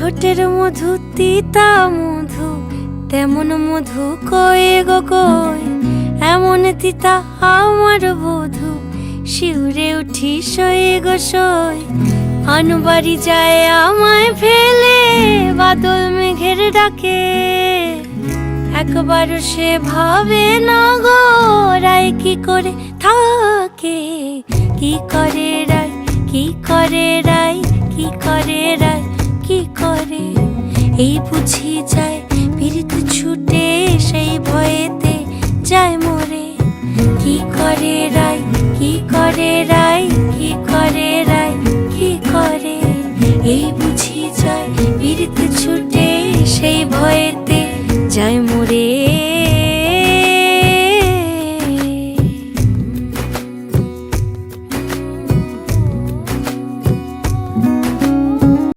ঠোঁটের মধু তিতা মধু, তেমন মধু কয়ে গো কই, এমন তিতা আমার বধূ, শিউরে উঠি সয়ে গো সই। আনবাড়ি যায় আমায় ফেলে, বাদল মেঘের ডাকে, একবারও সে ভাবে না গো রায় কি করে থাকে। কি করে রায়, কি করে রায়, কি করে রায়, কি করে, এই বুঝি যায় পীড়িত ছুটে, সেই ভয়েতে যায় মরে। কি করে রায়, কি করে রায়, কি করে রায়, কি করে, এই বুঝি যায় পীড়িত ছুটে, সেই ভয়েতে